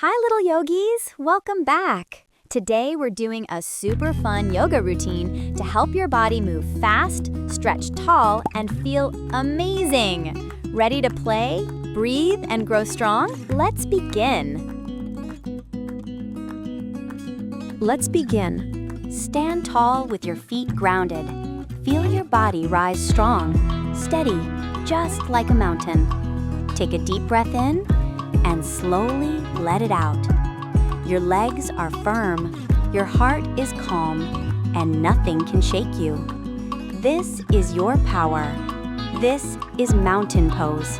Hi little yogis, welcome back. Today we're doing a super fun yoga routine to help your body move fast, stretch tall, and feel amazing. Ready to play, breathe, and grow strong? Let's begin. Stand tall with your feet grounded. Feel your body rise strong, steady, just like a mountain. Take a deep breath in and slowly let it out. Your legs are firm, your heart is calm, and nothing can shake you. This is your power. This is mountain pose.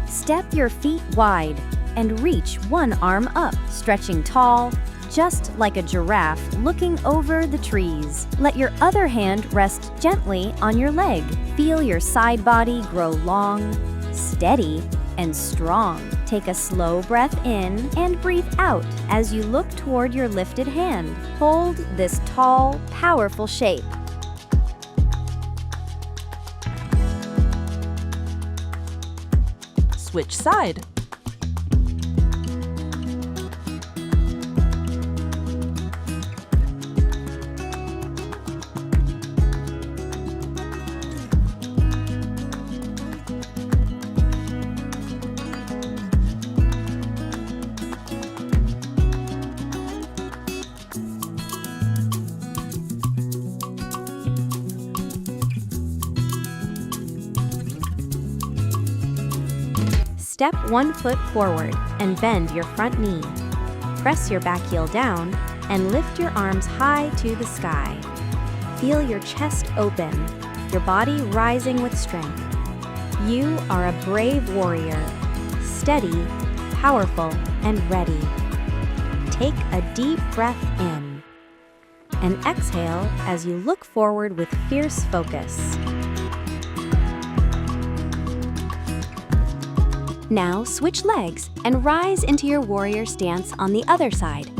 Step your feet wide and reach one arm up, stretching tall, just like a giraffe looking over the trees. Let your other hand rest gently on your leg. Feel your side body grow long, steady, and strong. Take a slow breath in and breathe out as you look toward your lifted hand. Hold this tall, powerful shape. Switch side. Step one foot forward and bend your front knee. Press your back heel down and lift your arms high to the sky. Feel your chest open, your body rising with strength. You are a brave warrior, steady, powerful, and ready. Take a deep breath in and exhale as you look forward with fierce focus. Now switch legs and rise into your warrior stance on the other side.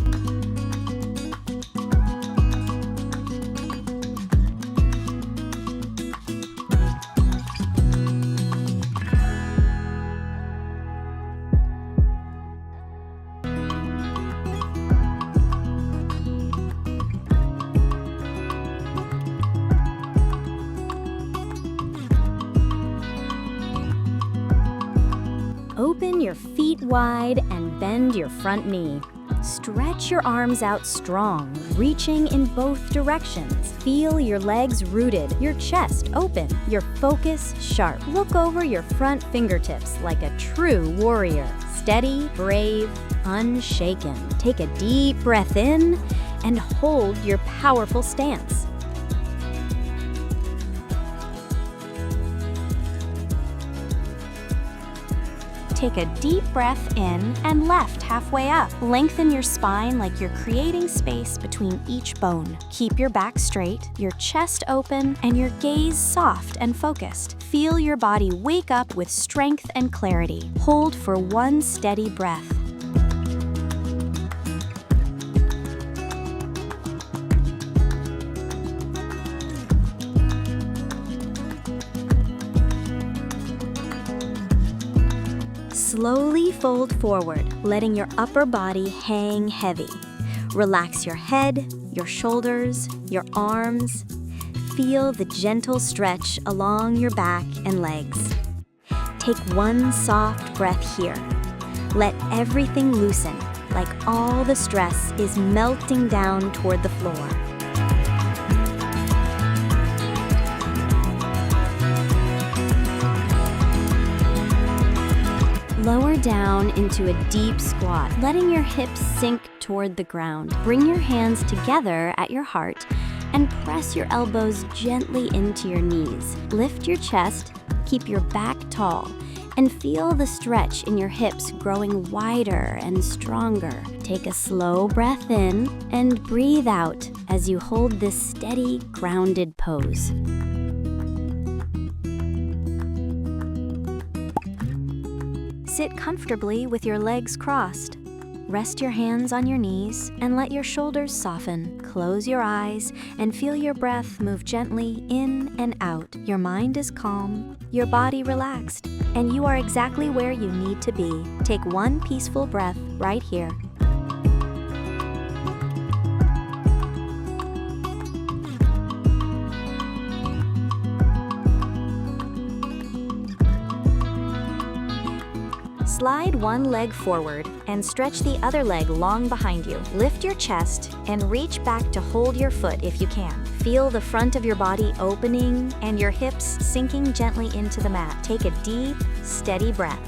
Open your feet wide and bend your front knee. Stretch your arms out strong, reaching in both directions. Feel your legs rooted, your chest open, your focus sharp. Look over your front fingertips like a true warrior. Steady, brave, unshaken. Take a deep breath in and hold your powerful stance. Take a deep breath in and left halfway up. Lengthen your spine like you're creating space between each bone. Keep your back straight, your chest open, and your gaze soft and focused. Feel your body wake up with strength and clarity. Hold for one steady breath. Slowly fold forward, letting your upper body hang heavy. Relax your head, your shoulders, your arms. Feel the gentle stretch along your back and legs. Take one soft breath here. Let everything loosen, like all the stress is melting down toward the floor. Lower down into a deep squat, letting your hips sink toward the ground. Bring your hands together at your heart and press your elbows gently into your knees. Lift your chest, keep your back tall, and feel the stretch in your hips growing wider and stronger. Take a slow breath in and breathe out as you hold this steady, grounded pose. Sit comfortably with your legs crossed. Rest your hands on your knees and let your shoulders soften, Close your eyes and feel your breath move gently in and out. Your mind is calm, your body relaxed, and you are exactly where you need to be. Take one peaceful breath right here. Slide one leg forward and stretch the other leg long behind you. Lift your chest and reach back to hold your foot if you can. Feel the front of your body opening and your hips sinking gently into the mat. Take a deep, steady breath.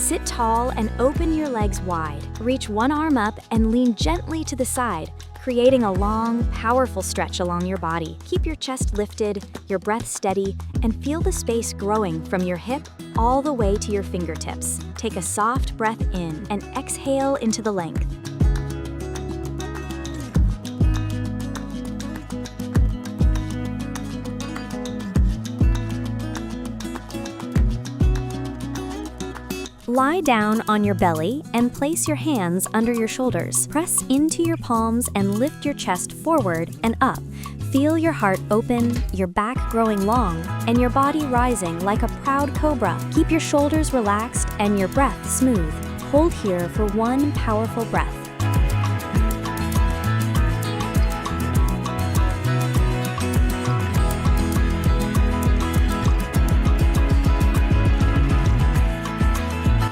Sit tall and open your legs wide. Reach one arm up and lean gently to the side, creating a long, powerful stretch along your body. Keep your chest lifted, your breath steady, and feel the space growing from your hip all the way to your fingertips. Take a soft breath in and exhale into the length. Lie down on your belly and place your hands under your shoulders. Press into your palms and lift your chest forward and up. Feel your heart open, your back growing long, and your body rising like a proud cobra. Keep your shoulders relaxed and your breath smooth. Hold here for one powerful breath.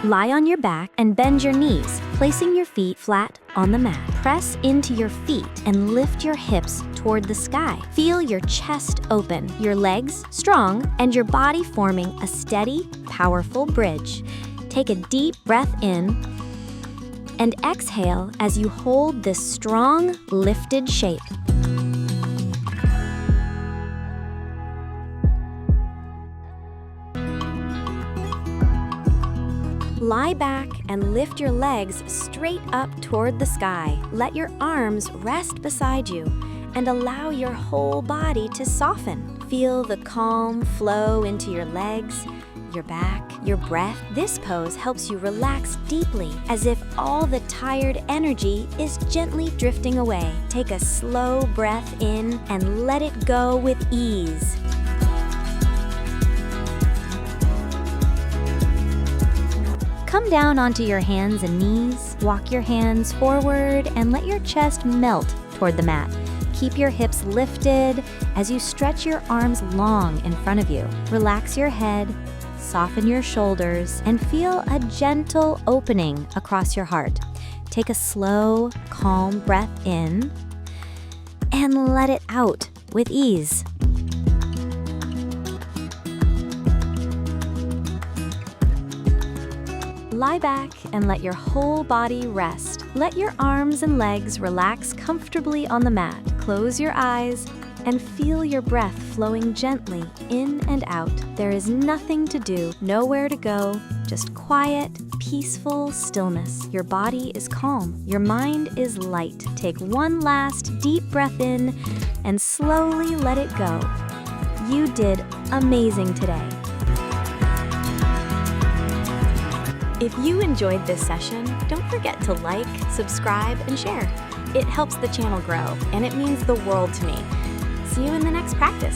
Lie on your back and bend your knees, placing your feet flat on the mat. Press into your feet and lift your hips toward the sky. Feel your chest open, your legs strong, and your body forming a steady, powerful bridge. Take a deep breath in and exhale as you hold this strong, lifted shape. Lie back and lift your legs straight up toward the sky. Let your arms rest beside you and allow your whole body to soften. Feel the calm flow into your legs, your back, your breath. This pose helps you relax deeply, as if all the tired energy is gently drifting away. Take a slow breath in and let it go with ease. Come down onto your hands and knees, walk your hands forward, and let your chest melt toward the mat. Keep your hips lifted as you stretch your arms long in front of you. Relax your head, soften your shoulders, and feel a gentle opening across your heart. Take a slow, calm breath in and let it out with ease. Lie back and let your whole body rest. Let your arms and legs relax comfortably on the mat. Close your eyes and feel your breath flowing gently in and out. There is nothing to do, nowhere to go, just quiet, peaceful stillness. Your body is calm, your mind is light. Take one last deep breath in and slowly let it go. You did amazing today. If you enjoyed this session, don't forget to like, subscribe, and share. It helps the channel grow, and it means the world to me. See you in the next practice.